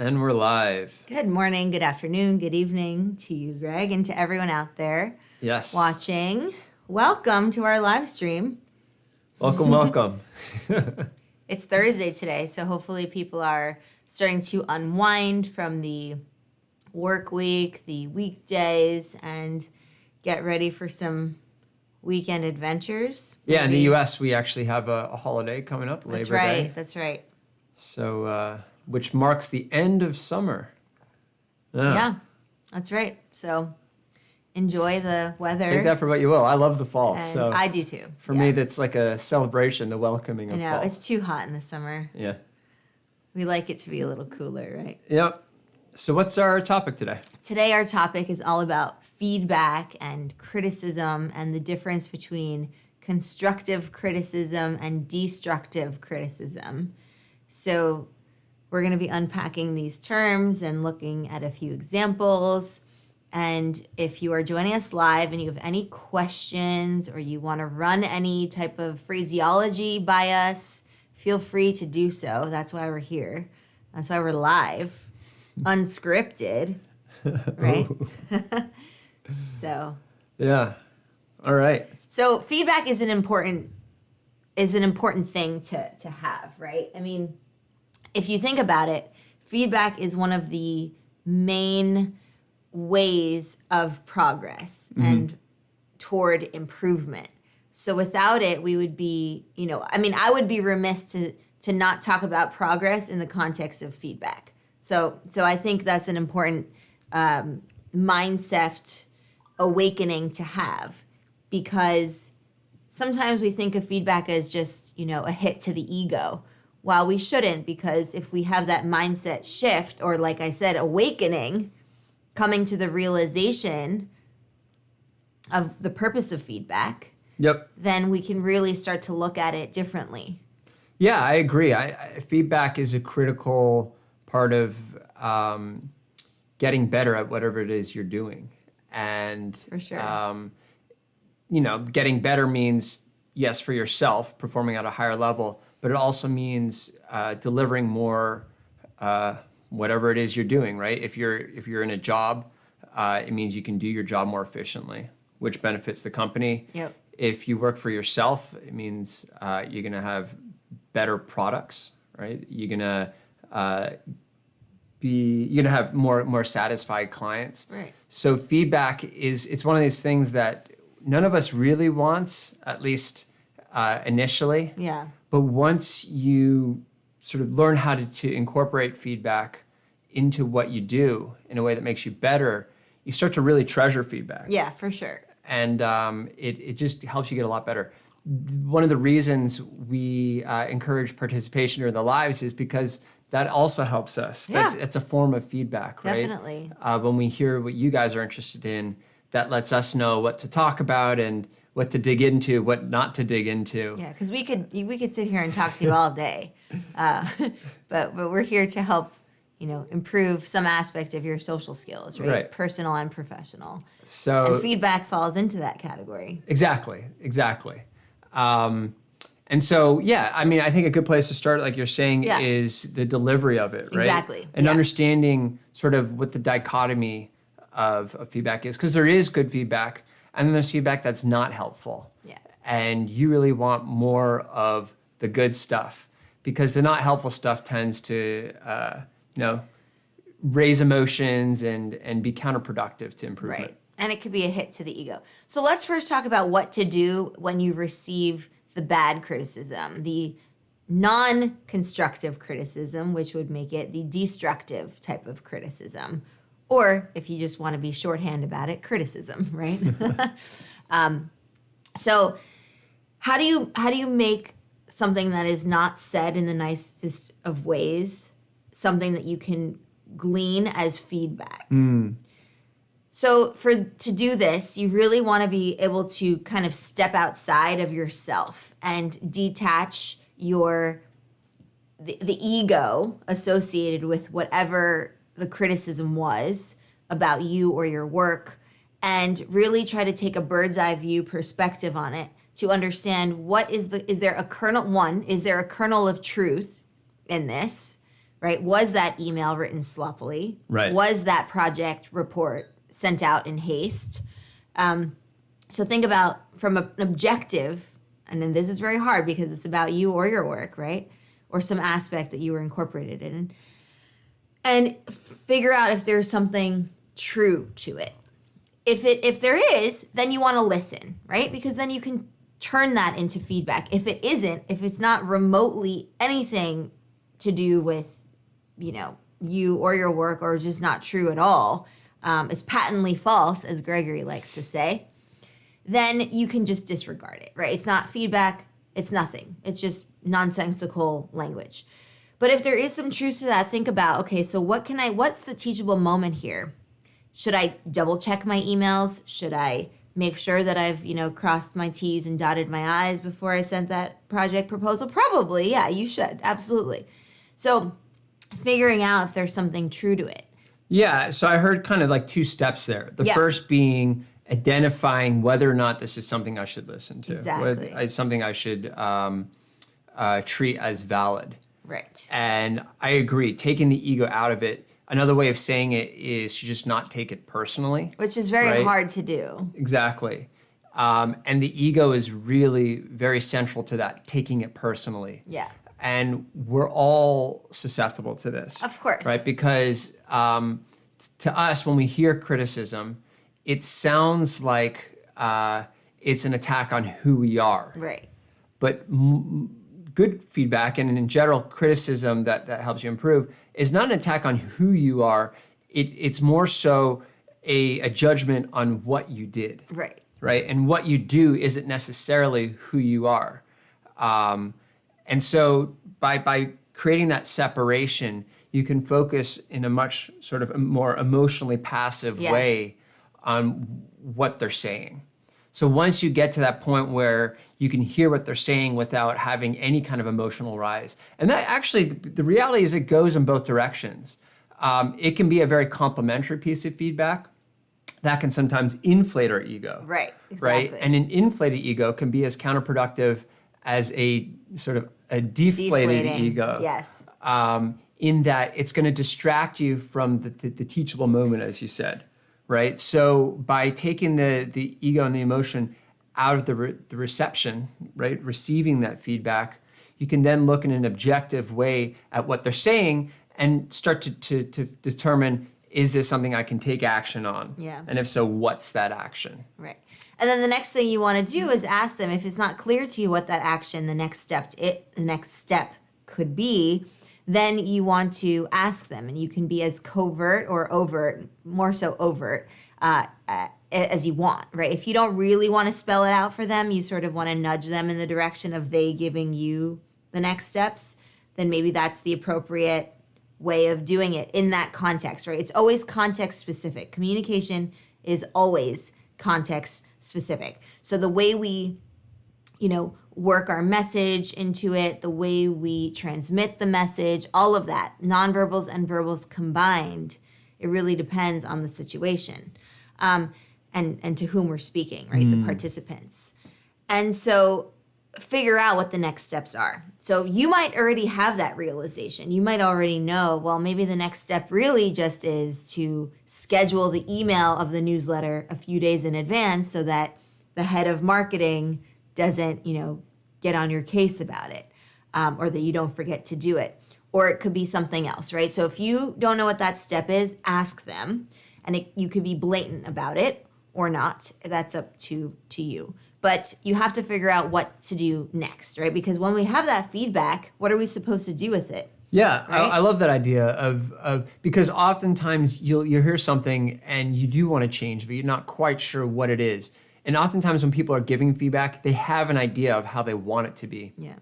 And we're live. Good morning, good afternoon, good evening to you, Greg, and to everyone out there Yes. watching. Welcome to our live stream. Welcome, welcome. It's Thursday today, so hopefully people are starting to unwind from the work week, the weekdays, and get ready for some weekend adventures. Yeah, in the U.S., we actually have a holiday coming up, Labor Day. That's right. So, which marks the end of summer. Yeah, that's right. So enjoy the weather. Take that for what you will. I love the fall. And so I do too. For me, that's like a celebration, the welcoming of fall. I know, it's too hot in the summer. Yeah. We like it to be a little cooler, right? Yep. So what's our topic today? Today, our topic is all about feedback and criticism and the difference between constructive criticism and destructive criticism. So we're going to be unpacking these terms and looking at a few examples. And if you are joining us live and you have any questions or you want to run any type of phraseology by us, feel free to do so. That's why we're here. That's why we're live, unscripted, right? So. Yeah. All right. So feedback is an important thing to have, right? I mean, if you think about it, feedback is one of the main ways of progress and toward improvement. So without it, we would be, I would be remiss to not talk about progress in the context of feedback. So I think that's an important mindset awakening to have, because sometimes we think of feedback as just, a hit to the ego. While we shouldn't, because if we have that mindset shift, or like I said, awakening, coming to the realization of the purpose of feedback, Yep. then we can really start to look at it differently. Yeah, I agree. Feedback is a critical part of getting better at whatever it is you're doing. And For sure. Getting better means, yes, for yourself, performing at a higher level, but it also means delivering more, whatever it is you're doing, right? If you're in a job, it means you can do your job more efficiently, which benefits the company. Yep. If you work for yourself, it means you're gonna have better products, right? You're gonna have more satisfied clients. Right. So feedback it's one of these things that none of us really wants, at least initially. Yeah. But once you sort of learn how to incorporate feedback into what you do in a way that makes you better, you start to really treasure feedback. Yeah, for sure. And it just helps you get a lot better. One of the reasons we encourage participation during the lives is because that also helps us. Yeah. That's a form of feedback, right? Definitely. When we hear what you guys are interested in, that lets us know what to talk about and what to dig into, what not to dig into. Yeah, because we could sit here and talk to you all day, but we're here to help, improve some aspect of your social skills, right? Right. Personal and professional. So And feedback falls into that category. Exactly. And so, yeah, I think a good place to start, like you're saying, is the delivery of it, right? Exactly. And yeah. understanding sort of what the dichotomy of feedback is, because there is good feedback, and then there's feedback that's not helpful. Yeah. And you really want more of the good stuff, because the not helpful stuff tends to, raise emotions and be counterproductive to improvement. Right. And it could be a hit to the ego. So let's first talk about what to do when you receive the bad criticism, the non-constructive criticism, which would make it the destructive type of criticism. Or if you just want to be shorthand about it, criticism, right? So how do you make something that is not said in the nicest of ways something that you can glean as feedback? So to do this, you really want to be able to kind of step outside of yourself and detach the ego associated with whatever the criticism was about you or your work, and really try to take a bird's eye view perspective on it to understand is there a kernel of truth in this, right? Was that email written sloppily? Right. Was that project report sent out in haste? So think about from an objective, and then this is very hard because it's about you or your work, right? Or some aspect that you were incorporated in. And figure out if there's something true to it. If there is, then you want to listen, right? Because then you can turn that into feedback. If it isn't, if it's not remotely anything to do with, you or your work, or just not true at all, it's patently false, as Gregory likes to say, then you can just disregard it, right? It's not feedback, it's nothing. It's just nonsensical language. But if there is some truth to that, think about, okay, so what's the teachable moment here? Should I double check my emails? Should I make sure that I've, crossed my T's and dotted my I's before I sent that project proposal? Probably, yeah, you should, absolutely. So figuring out if there's something true to it. Yeah, so I heard kind of like two steps there. The first being identifying whether or not this is something I should listen to. Exactly. Whether it's something I should treat as valid. Right. And I agree, taking the ego out of it. Another way of saying it is to just not take it personally. Which is very right? hard to do. Exactly. And the ego is really very central to that, taking it personally. Yeah. And we're all susceptible to this. Of course. Right? Because to us, when we hear criticism, it sounds like it's an attack on who we are. Right. But good feedback and in general criticism that helps you improve is not an attack on who you are. It's more so a judgment on what you did. Right. Right? And what you do isn't necessarily who you are. And so by creating that separation, you can focus in a much sort of more emotionally passive way on what they're saying. So once you get to that point where you can hear what they're saying without having any kind of emotional rise, and that actually, the reality is it goes in both directions. It can be a very complimentary piece of feedback that can sometimes inflate our ego. Right, exactly. Right? And an inflated ego can be as counterproductive as a sort of a deflated ego. Yes. In that it's going to distract you from the teachable moment, as you said. Right? So by taking the ego and the emotion out of the reception, right, receiving that feedback, you can then look in an objective way at what they're saying and start to determine, is this something I can take action on? Yeah. And if so, what's that action? Right. And then the next thing you want to do is ask them if it's not clear to you what that action, the next step could be. Then you want to ask them, and you can be as covert or overt, more so overt, as you want, right? If you don't really want to spell it out for them, you sort of want to nudge them in the direction of they giving you the next steps, then maybe that's the appropriate way of doing it in that context, right? It's always context specific. Communication is always context specific. So the way we, work our message into it, the way we transmit the message, all of that, nonverbals and verbals combined, it really depends on the situation and to whom we're speaking, right? The participants. And so figure out what the next steps are. So you might already have that realization. You might already know, well, maybe the next step really just is to schedule the email of the newsletter a few days in advance so that the head of marketing doesn't, get on your case about it, or that you don't forget to do it. Or it could be something else, right? So if you don't know what that step is, ask them. And you could be blatant about it or not. That's up to you. But you have to figure out what to do next, right? Because when we have that feedback, what are we supposed to do with it? Yeah, right? I love that idea of because oftentimes you'll hear something and you do want to change, but you're not quite sure what it is. And oftentimes when people are giving feedback, they have an idea of how they want it to be. Yeah.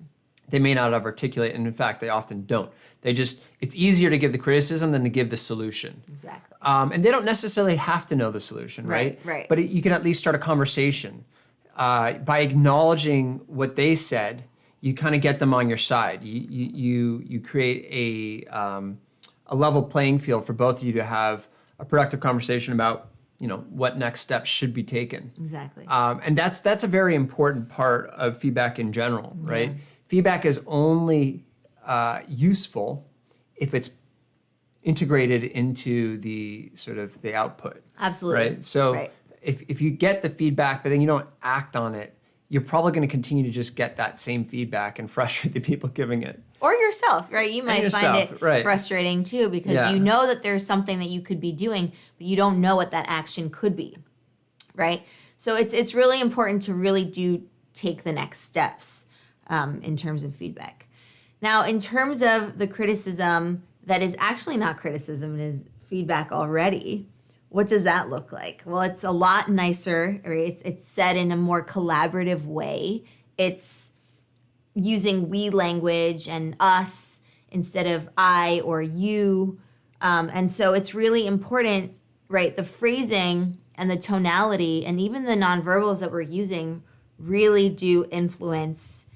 They may not have articulated, and in fact, they often don't. It's easier to give the criticism than to give the solution. Exactly. And they don't necessarily have to know the solution, right? Right. But you can at least start a conversation. By acknowledging what they said, you kind of get them on your side. You create a level playing field for both of you to have a productive conversation about what next steps should be taken. Exactly. And that's a very important part of feedback in general, right? Feedback is only useful if it's integrated into the sort of the output. Absolutely. Right. So Right. if you get the feedback, but then you don't act on it, you're probably going to continue to just get that same feedback and frustrate the people giving it. Or yourself, right? You might find it right. frustrating too, because Yeah. you know that there's something that you could be doing, but you don't know what that action could be, right? So it's really important to really do take the next steps in terms of feedback. Now, in terms of the criticism that is actually not criticism, it is feedback already. What does that look like? Well, it's a lot nicer, right? It's said in a more collaborative way. It's using we language and us instead of I or you. And so it's really important, right? The phrasing and the tonality and even the nonverbals that we're using really do influence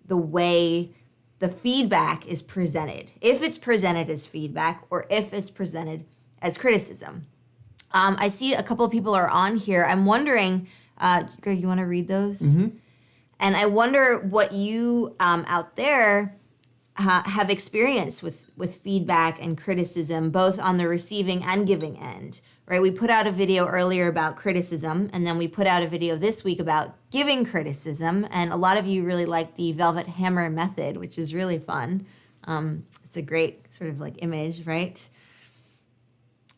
the way the feedback is presented. If it's presented as feedback or if it's presented as criticism. I see a couple of people are on here. I'm wondering, Greg, you want to read those? Mm-hmm. And I wonder what you out there have experienced with feedback and criticism, both on the receiving and giving end, right? We put out a video earlier about criticism, and then we put out a video this week about giving criticism. And a lot of you really like the Velvet Hammer method, which is really fun. It's a great sort of like image, right?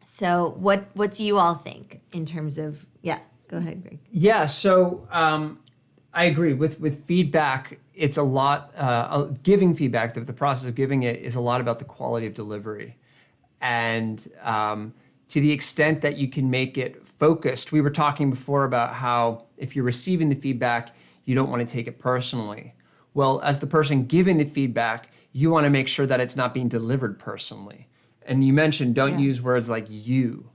So what do you all think in terms of, yeah, go ahead, Greg. Yeah, so I agree. With feedback, it's a lot, giving feedback, the process of giving it is a lot about the quality of delivery. And to the extent that you can make it focused, we were talking before about how if you're receiving the feedback, you don't want to take it personally. Well, as the person giving the feedback, you want to make sure that it's not being delivered personally. And you mentioned don't use words like you.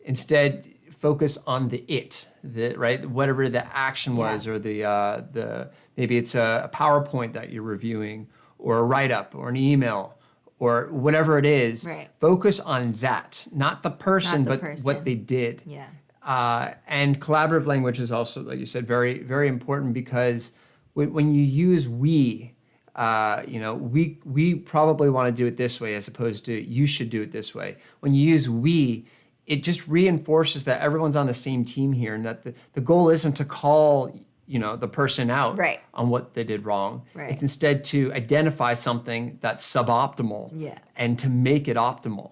Instead, focus on the it, right? Whatever the action was, or the maybe it's a PowerPoint that you're reviewing, or a write-up, or an email, or whatever it is. Right. Focus on that, not the person, but what they did. Yeah. And collaborative language is also, like you said, very, very important because when you use we, we probably want to do it this way as opposed to you should do it this way. When you use we, it just reinforces that everyone's on the same team here and that the goal isn't to call, the person out on what they did wrong. Right. It's instead to identify something that's suboptimal and to make it optimal.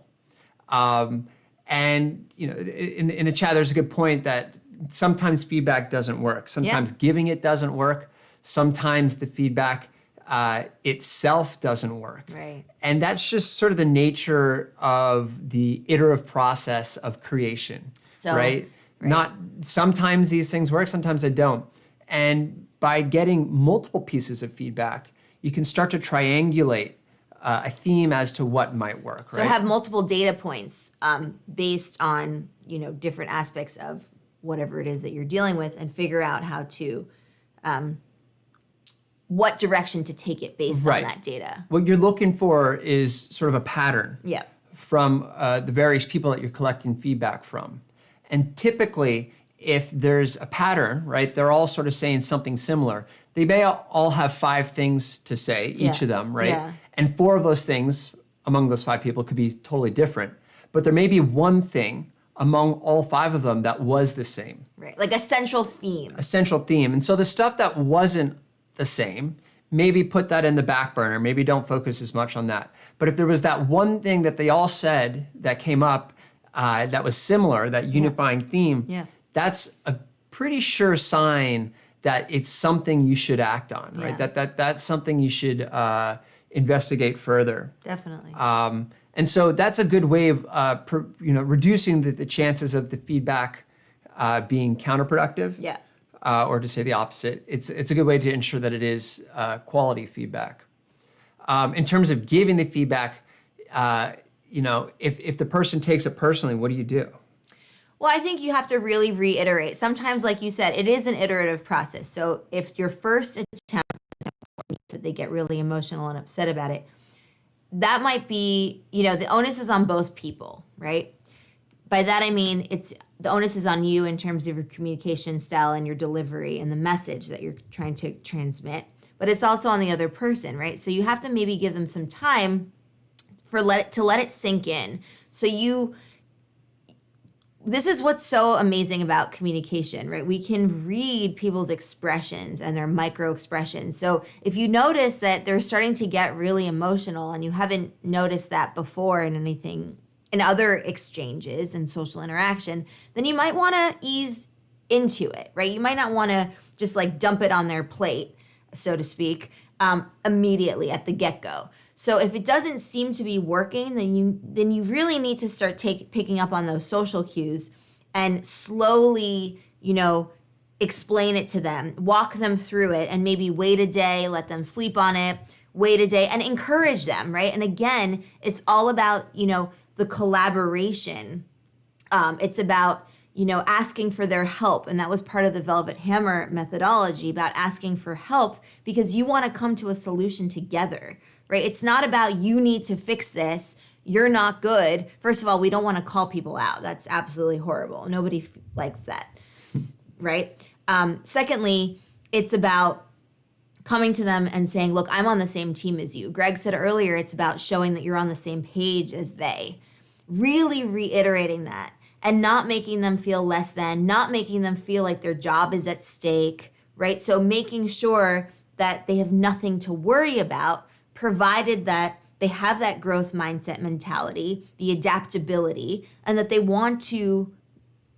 And in the chat, there's a good point that sometimes feedback doesn't work. Sometimes giving it doesn't work. Sometimes the feedback itself doesn't work. Right. And that's just sort of the nature of the iterative process of creation, right? Not sometimes these things work, sometimes they don't. And by getting multiple pieces of feedback, you can start to triangulate a theme as to what might work. So have multiple data points based on different aspects of whatever it is that you're dealing with, and figure out how to what direction to take it based on that data. What you're looking for is sort of a pattern from the various people that you're collecting feedback from. And typically, if there's a pattern, right, they're all sort of saying something similar. They may all have 5 things to say, each of them, right? Yeah. And 4 of those things among those 5 people could be totally different. But there may be one thing among all 5 of them that was the same. Right, like a central theme. A central theme. And so the stuff that wasn't the same, maybe put that in the back burner, maybe don't focus as much on that. But if there was that one thing that they all said that came up that was similar, that unifying theme, that's a pretty sure sign that it's something you should act on, right? That's something you should investigate further. Definitely. And so that's a good way of reducing the chances of the feedback being counterproductive. Yeah. Or to say the opposite. It's a good way to ensure that it is quality feedback. In terms of giving the feedback, if the person takes it personally, what do you do? Well, I think you have to really reiterate. Sometimes, like you said, it is an iterative process. So if your first attempt, they get really emotional and upset about it, that might be, the onus is on both people, right? By that I mean the onus is on you in terms of your communication style and your delivery and the message that you're trying to transmit, but it's also on the other person, right? So you have to maybe give them some time let it sink in. So this is what's so amazing about communication, right? We can read people's expressions and their micro expressions. So if you notice that they're starting to get really emotional and you haven't noticed that before in other exchanges and social interaction, then you might want to ease into it, right? You might not want to just like dump it on their plate, so to speak, immediately at the get-go. So if it doesn't seem to be working, then you really need to start picking up on those social cues and slowly, explain it to them, walk them through it, and maybe wait a day, let them sleep on it, wait a day, and encourage them, right? And again, it's all about, the collaboration. It's about, asking for their help. And that was part of the Velvet Hammer methodology, about asking for help because you want to come to a solution together, right? It's not about you need to fix this. You're not good. First of all, we don't want to call people out. That's absolutely horrible. Nobody likes that, right? Secondly, it's about coming to them and saying, look, I'm on the same team as you. Greg said earlier, it's about showing that you're on the same page as they. Really reiterating that and not making them feel less than, not making them feel like their job is at stake, right? So making sure that they have nothing to worry about, provided that they have that growth mindset mentality, the adaptability, and that they want to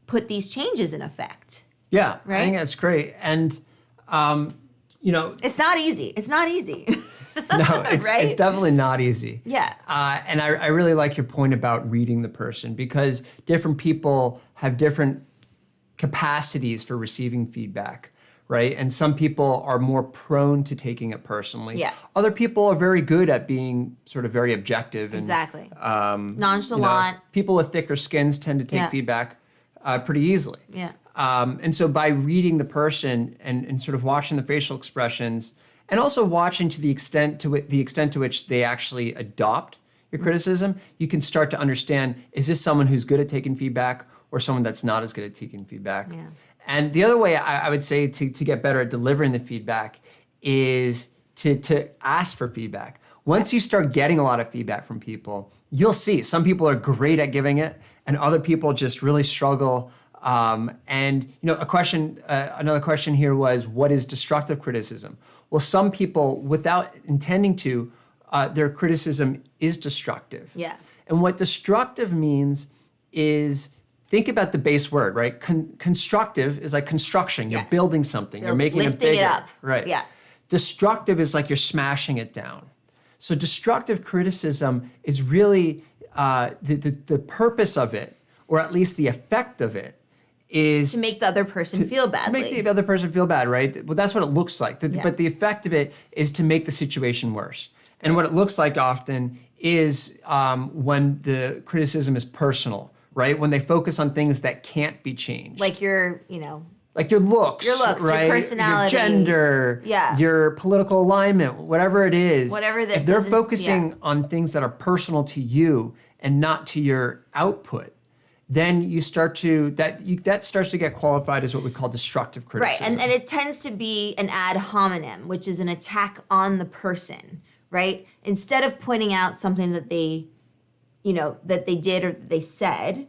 put these changes in effect. Yeah, right? I think that's great. And, it's not easy. It's not easy. No, it's right? it's definitely not easy. Yeah. And I really like your point about reading the person, because different people have different capacities for receiving feedback, right? And some people are more prone to taking it personally. Yeah. Other people are very good at being sort of very objective. And, Exactly. Nonchalant. People with thicker skins tend to take Yeah. feedback pretty easily. Yeah. And so by reading the person and sort of watching the facial expressions, and also watching to the extent to which they actually adopt your criticism, you can start to understand, is this someone who's good at taking feedback or someone that's not as good at taking feedback? Yeah. And the other way I would say to get better at delivering the feedback is to ask for feedback. Once you start getting a lot of feedback from people, you'll see some people are great at giving it and other people just really struggle. And another question here was, what is destructive criticism? Well, some people, without intending to, their criticism is destructive. Yeah. And what destructive means is, think about the base word, right? Constructive is like construction. You're building something. You're making it lifting bigger. it up. Right. Yeah. Destructive is like you're smashing it down. So destructive criticism is really the purpose of it, or at least the effect of it, is To make the other person feel badly. to make the other person feel bad, right? Well, that's what it looks like. But the effect of it is to make the situation worse. And what it looks like often is when the criticism is personal, right? When they focus on things that can't be changed. Like your looks, right? your personality, your gender, your political alignment, whatever it is. Whatever that if they're doesn't- focusing on things that are personal to you and not to your output, then you start to that starts to get qualified as what we call destructive criticism. Right, and it tends to be an ad hominem, which is an attack on the person, right? Instead of pointing out something that they did or that they said,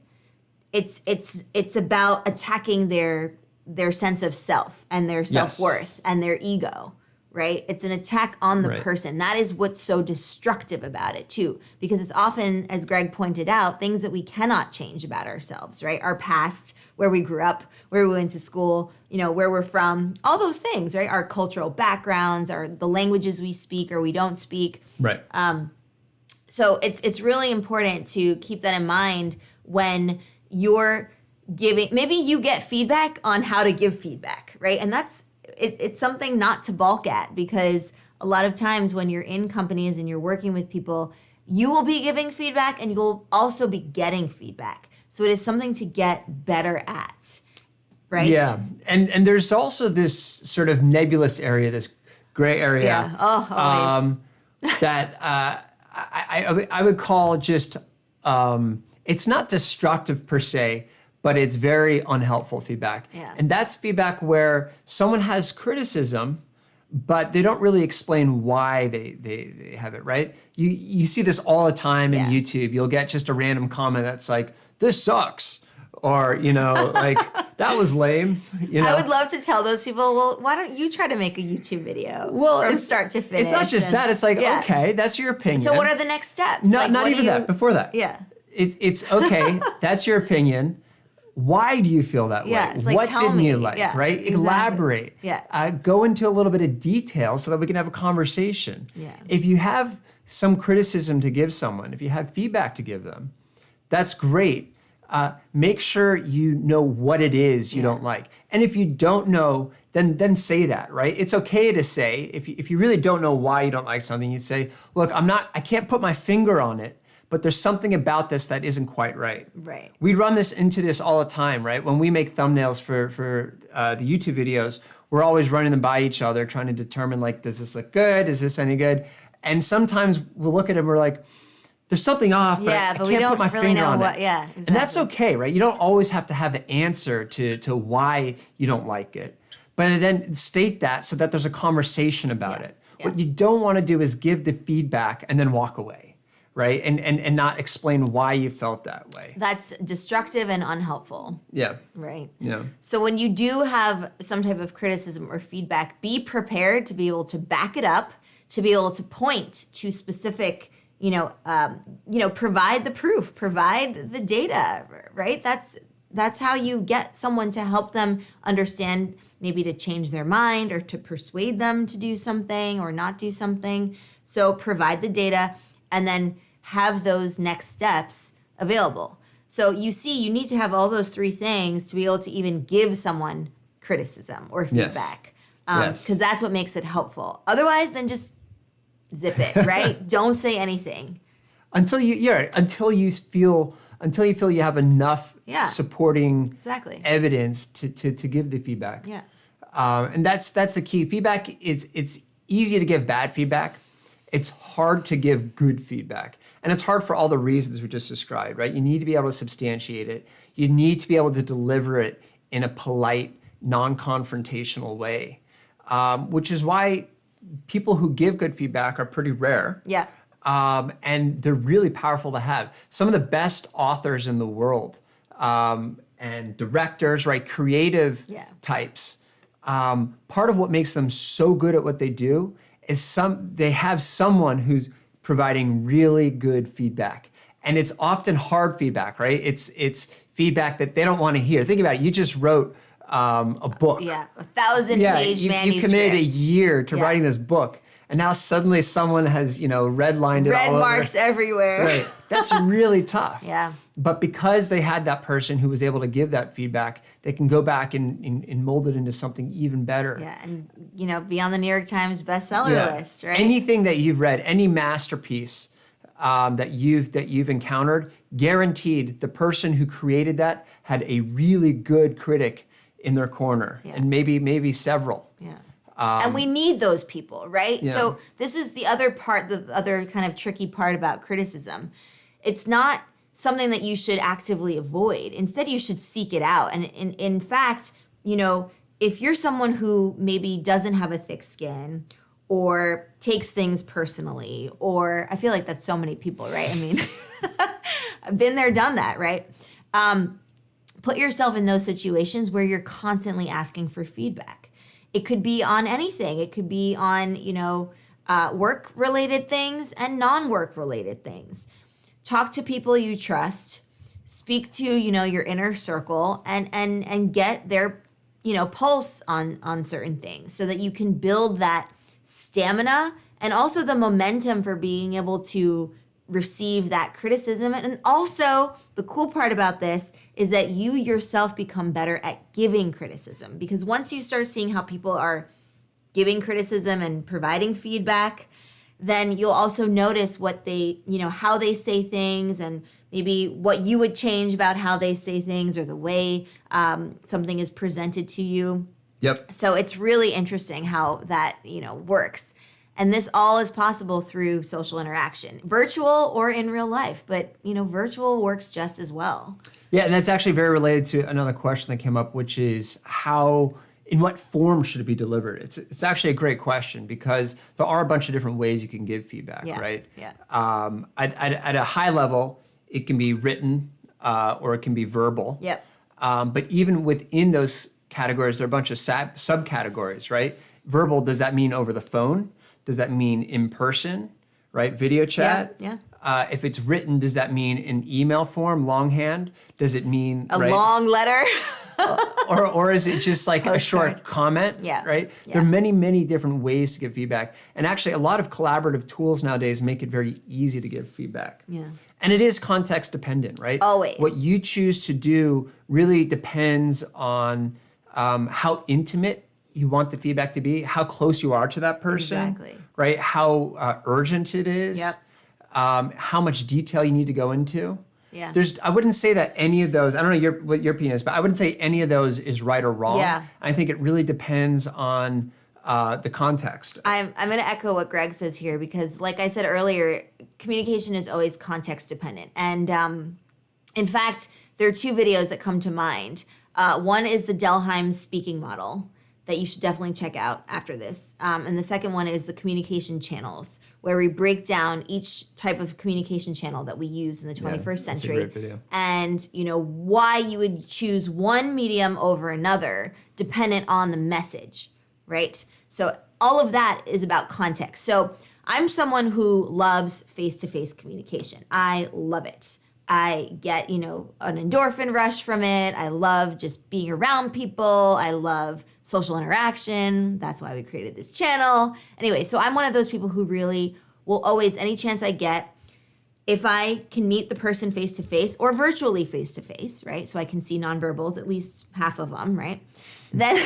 it's about attacking their sense of self and their self-worth and their ego, right? It's an attack on the person. That is what's so destructive about it too, because it's often, as Greg pointed out, things that we cannot change about ourselves, right? Our past, where we grew up, where we went to school, where we're from, all those things, right? Our cultural backgrounds, the languages we speak or we don't speak. Right. So it's really important to keep that in mind when you're giving, maybe you get feedback on how to give feedback, right? And it's something not to balk at, because a lot of times when you're in companies and you're working with people, you will be giving feedback and you'll also be getting feedback. So it is something to get better at, right? Yeah, and there's also this sort of nebulous area, this gray area. Yeah. Oh, always. That I would call just, it's not destructive per se, but it's very unhelpful feedback. Yeah. And that's feedback where someone has criticism, but they don't really explain why they have it, right? You see this all the time in YouTube. You'll get just a random comment that's like, this sucks. Or, like, that was lame. I would love to tell those people, well, why don't you try to make a YouTube video from start to finish? It's not just that. It's like, okay, that's your opinion. So what are the next steps? No, not even that. Before that. Yeah. It's okay. That's your opinion. Why do you feel that way? It's like, what tell didn't me. you like, right? Exactly. Elaborate. Yeah. Go into a little bit of detail so that we can have a conversation. Yeah. If you have some criticism to give someone, if you have feedback to give them, that's great. Make sure you know what it is you don't like. And if you don't know, then say that, right? It's okay to say, if you really don't know why you don't like something, you say, look, I can't put my finger on it, but there's something about this that isn't quite right. Right. We run into this all the time, right? When we make thumbnails for the YouTube videos, we're always running them by each other, trying to determine, like, does this look good? Is this any good? And sometimes we'll look at it and we're like, there's something off, but I can't put my finger on it. Yeah, exactly. And that's okay, right? You don't always have to have the answer to why you don't like it. But then state that so that there's a conversation about it. Yeah. What you don't want to do is give the feedback and then walk away, right? And not explain why you felt that way. That's destructive and unhelpful. Yeah. Right. Yeah. So when you do have some type of criticism or feedback, be prepared to be able to back it up, to be able to point to specific, provide the proof, provide the data, right? That's how you get someone to help them understand, maybe to change their mind or to persuade them to do something or not do something. So provide the data and then have those next steps available. So you need to have all those three things to be able to even give someone criticism or feedback. Because that's what makes it helpful. Otherwise, then just zip it, right? Don't say anything. Until you feel you have enough supporting evidence to give the feedback. Yeah. And that's the key. Feedback, it's easy to give bad feedback. It's hard to give good feedback. And it's hard for all the reasons we just described, right? You need to be able to substantiate it. You need to be able to deliver it in a polite, non-confrontational way, which is why people who give good feedback are pretty rare. Yeah. And they're really powerful to have. Some of the best authors in the world and directors, right, creative types, part of what makes them so good at what they do is they have someone who's providing really good feedback. And it's often hard feedback, right? It's feedback that they don't want to hear. Think about it. You just wrote a book. Yeah, 1,000-page manuscript. You committed a year to writing this book. And now suddenly someone has, redlined it all over. Red marks everywhere. Right. That's really tough. Yeah. But because they had that person who was able to give that feedback, they can go back and mold it into something even better. Yeah, and be on the New York Times bestseller list, right? Anything that you've read, any masterpiece that you've encountered, guaranteed the person who created that had a really good critic in their corner, and maybe several. Yeah. And we need those people, right? Yeah. So this is the other part, the other kind of tricky part about criticism. It's not something that you should actively avoid. Instead, you should seek it out. And in fact, if you're someone who maybe doesn't have a thick skin or takes things personally, or I feel like that's so many people, right? I mean, I've been there, done that, right? Put yourself in those situations where you're constantly asking for feedback. It could be on anything. It could be on, work-related things and non-work-related things. Talk to people you trust. Speak to, your inner circle and get their, pulse on certain things so that you can build that stamina and also the momentum for being able to receive that criticism. And also, the cool part about this is that you yourself become better at giving criticism, because once you start seeing how people are giving criticism and providing feedback, then you'll also notice what they, how they say things and maybe what you would change about how they say things or the way something is presented to you. Yep. So it's really interesting how that, works. And this all is possible through social interaction, virtual or in real life, but virtual works just as well. Yeah, and that's actually very related to another question that came up, which is how in what form should it be delivered? It's actually a great question because there are a bunch of different ways you can give feedback, right? Yeah. At a high level, it can be written or it can be verbal. Yep. But even within those categories, there are a bunch of subcategories, right? Verbal, does that mean over the phone? Does that mean in person, right? Video chat? Yeah. If it's written, does that mean in email form, longhand? Does it mean A long letter? or is it just like a short comment? Yeah. Right? Yeah. There are many, many different ways to give feedback. And actually, a lot of collaborative tools nowadays make it very easy to give feedback. Yeah. And it is context dependent, right? Always. What you choose to do really depends on how intimate you want the feedback to be, how close you are to that person, Exactly. right? How urgent it is, Yep. How much detail you need to go into. Yeah. I wouldn't say that any of those, I don't know what your opinion is, but I wouldn't say any of those is right or wrong. Yeah. I think it really depends on the context. I'm going to echo what Greg says here because, like I said earlier, communication is always context dependent. And in fact, there are two videos that come to mind. One is the Delheim speaking model that you should definitely check out after this. And the second one is the communication channels, where we break down each type of communication channel that we use in the 21st that's a century. great video. And, why you would choose one medium over another dependent on the message, right? So all of that is about context. So I'm someone who loves face-to-face communication. I love it. I get, an endorphin rush from it. I love just being around people. I love social interaction. That's why we created this channel. Anyway, so I'm one of those people who really will always, any chance I get, if I can meet the person face to face or virtually face to face, right? So I can see nonverbals, at least half of them, right? Then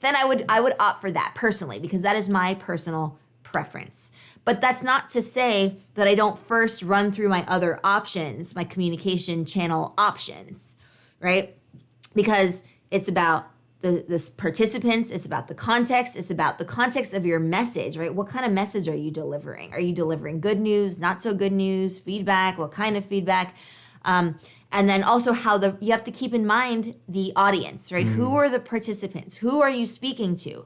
I would opt for that personally because that is my personal preference. But that's not to say that I don't first run through my other options, my communication channel options, right? Because it's about the participants, it's about the context of your message, right? What kind of message are you delivering? Are you delivering good news, not so good news, feedback, what kind of feedback? And then also you have to keep in mind the audience, right? Who are the participants? Who are you speaking to?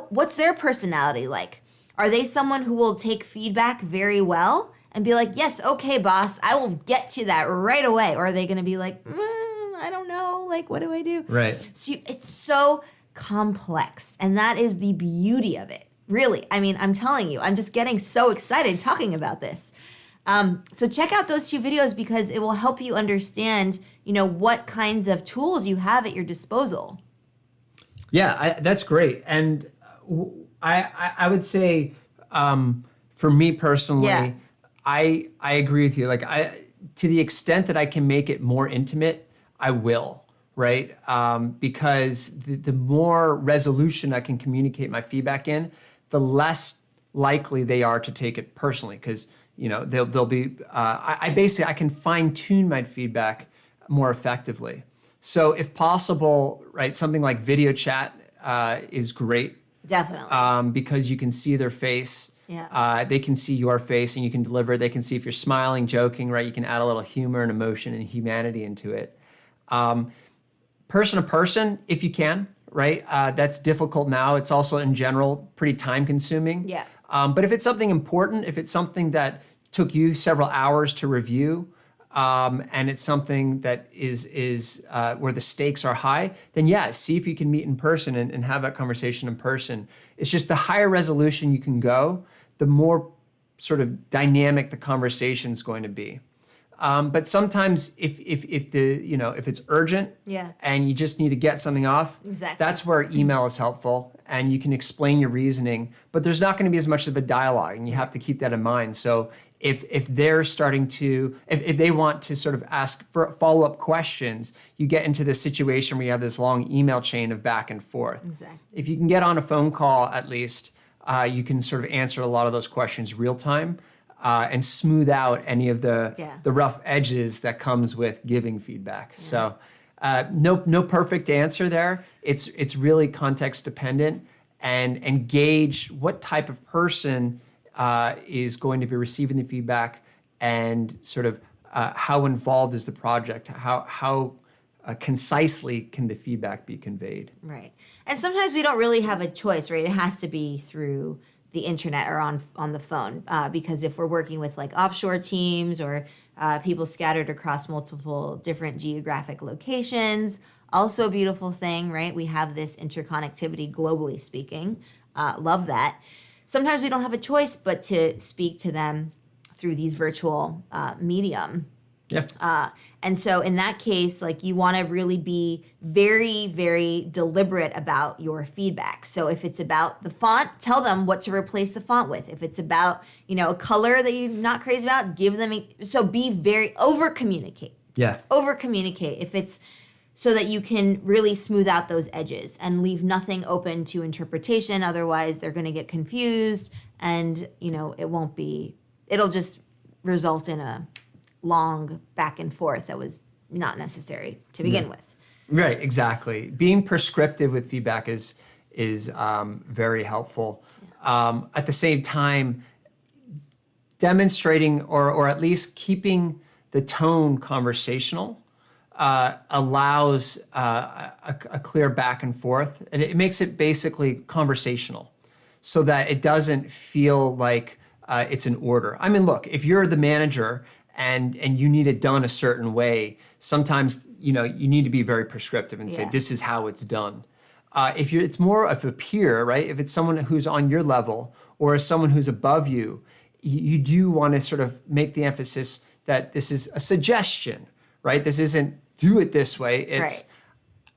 What's their personality like? Are they someone who will take feedback very well and be like, yes, okay, boss, I will get to that right away? Or are they going to be like, I don't know, like, what do I do? Right. So it's so complex, and that is the beauty of it, really. I mean, I'm telling you, I'm just getting so excited talking about this. So check out those two videos because it will help you understand, what kinds of tools you have at your disposal. Yeah, that's great. And I would say, for me personally, Yeah. I agree with you. Like to the extent that I can make it more intimate, I will, right? Because the more resolution I can communicate my feedback in, the less likely they are to take it personally. Because they'll be. I can fine tune my feedback more effectively. So if possible, right, something like video chat is great. Definitely. Because you can see their face. Yeah. They can see your face and you can deliver. They can see if you're smiling, joking, right? You can add a little humor and emotion and humanity into it. Person to person, if you can, right? That's difficult now. It's also in general pretty time consuming. Yeah. But if it's something important, if it's something that took you several hours to review, and it's something that is where the stakes are high, then yeah, see if you can meet in person and have that conversation in person. It's just the higher resolution you can go, the more sort of dynamic the conversation is going to be. But sometimes if it's urgent, Yeah. and you just need to get something off, Exactly. that's where email is helpful, and you can explain your reasoning. But there's not going to be as much of a dialogue, and you have to keep that in mind. So if they're starting to, if they want to sort of ask for follow-up questions, you get into this situation where you have this long email chain of back and forth. Exactly. If you can get on a phone call at least, you can sort of answer a lot of those questions real time. And smooth out any of the rough edges that comes with giving feedback. Yeah. So no perfect answer there. It's really context dependent and gauge what type of person is going to be receiving the feedback and sort of how involved is the project, how concisely can the feedback be conveyed. Right. And sometimes we don't really have a choice, right? It has to be through the internet or on the phone, because if we're working with like offshore teams or people scattered across multiple different geographic locations, also a beautiful thing, right? We have this interconnectivity globally speaking. Love that. Sometimes we don't have a choice but to speak to them through these virtual medium. Yeah. And so in that case, like you want to really be very, very deliberate about your feedback. So if it's about the font, tell them what to replace the font with. If it's about, a color that you're not crazy about, give them, so be very, over-communicate. Yeah. Over-communicate. If it's so that you can really smooth out those edges and leave nothing open to interpretation. Otherwise, they're going to get confused and, it'll just result in a long back and forth that was not necessary to begin with. Right, exactly. Being prescriptive with feedback is very helpful. At the same time, demonstrating or at least keeping the tone conversational allows a clear back and forth, and it makes it basically conversational, so that it doesn't feel like it's an order. I mean, look, if you're the manager and you need it done a certain way, sometimes you need to be very prescriptive and say this is how it's done. If it's more of a peer, right? If it's someone who's on your level or someone who's above you, you do want to sort of make the emphasis that this is a suggestion, right? This isn't do it this way. It's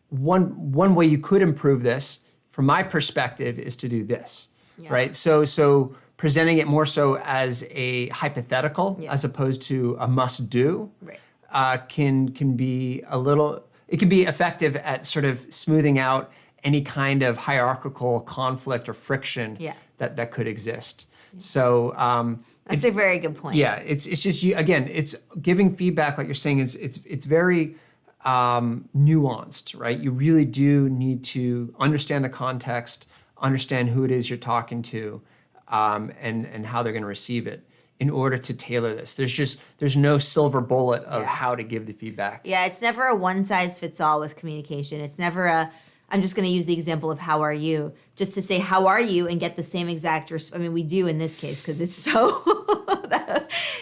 one way you could improve this, from my perspective, is to do this, right? So presenting it more so as a hypothetical as opposed to a must do, can be it can be effective at sort of smoothing out any kind of hierarchical conflict or friction that could exist. So that's a very good point. Yeah, it's just it's giving feedback, like you're saying, it's very nuanced, right? You really do need to understand the context, understand who it is you're talking to, and how they're going to receive it in order to tailor this. There's no silver bullet of how to give the feedback. Yeah, it's never a one size fits all with communication. It's never I'm just going to use the example of how are you, just to say how are you and get the same exact we do in this case because it's so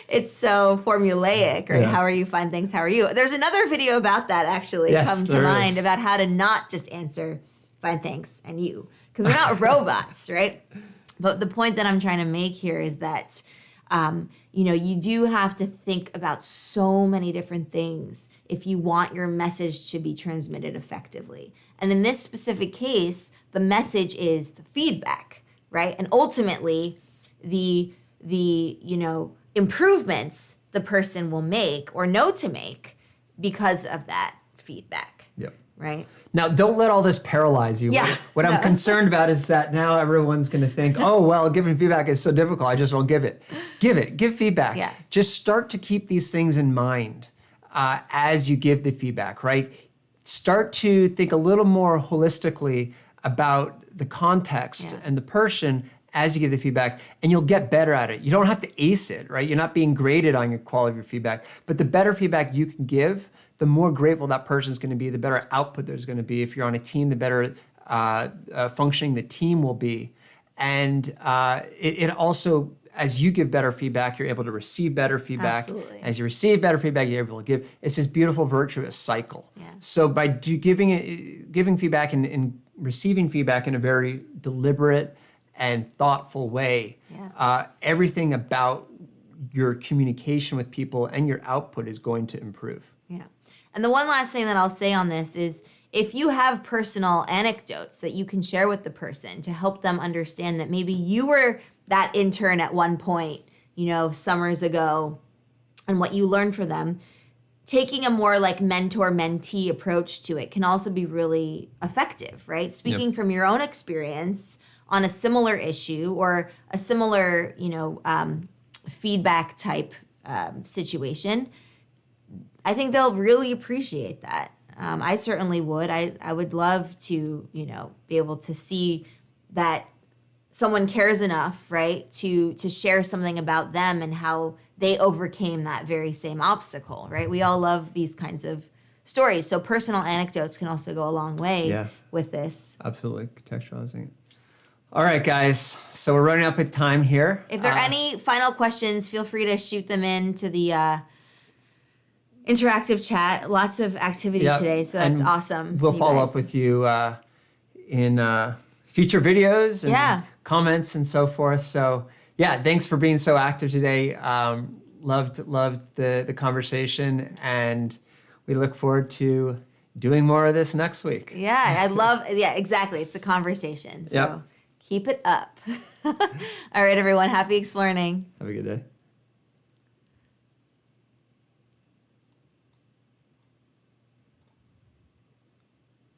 it's so formulaic, right? How are you, fine, thanks, how are you? There's another video about that actually come to mind about how to not just answer fine, thanks, and you, because we're not robots, right? But the point that I'm trying to make here is that you do have to think about so many different things if you want your message to be transmitted effectively. And in this specific case, the message is the feedback, right? And ultimately, the improvements the person will make or know to make because of that feedback. Yep. Right? Now, don't let all this paralyze you. Yeah. What I'm concerned about is that now everyone's going to think, oh, well, giving feedback is so difficult. I just won't give it. Give feedback. Yeah. Just start to keep these things in mind as you give the feedback, right? Start to think a little more holistically about the context and the person as you give the feedback, and you'll get better at it. You don't have to ace it, right? You're not being graded on your quality of your feedback, but the better feedback you can give, the more grateful that person's going to be, the better output there's going to be. If you're on a team, the better functioning the team will be. And it also, as you give better feedback, you're able to receive better feedback. Absolutely. As you receive better feedback, you're able to give. It's this beautiful virtuous cycle. Yeah. So by giving feedback and receiving feedback in a very deliberate and thoughtful way, everything about your communication with people and your output is going to improve. Yeah. And the one last thing that I'll say on this is if you have personal anecdotes that you can share with the person to help them understand that maybe you were that intern at one point, summers ago, and what you learned from them, taking a more like mentor-mentee approach to it can also be really effective, right? Speaking from your own experience on a similar issue or a similar, feedback type situation, I think they'll really appreciate that. I certainly would. I would love to, be able to see that someone cares enough, right, to share something about them and how they overcame that very same obstacle, right? We all love these kinds of stories. So personal anecdotes can also go a long way with this. Absolutely, contextualizing it. All right, guys. So we're running up with time here. If there are any final questions, feel free to shoot them into the interactive chat. Lots of activity today, so that's awesome. We'll follow up with you in future videos and comments and so forth. So yeah, thanks for being so active today. Loved the conversation, and we look forward to doing more of this next week. Yeah, exactly. It's a conversation. So keep it up. All right, everyone. Happy exploring. Have a good day.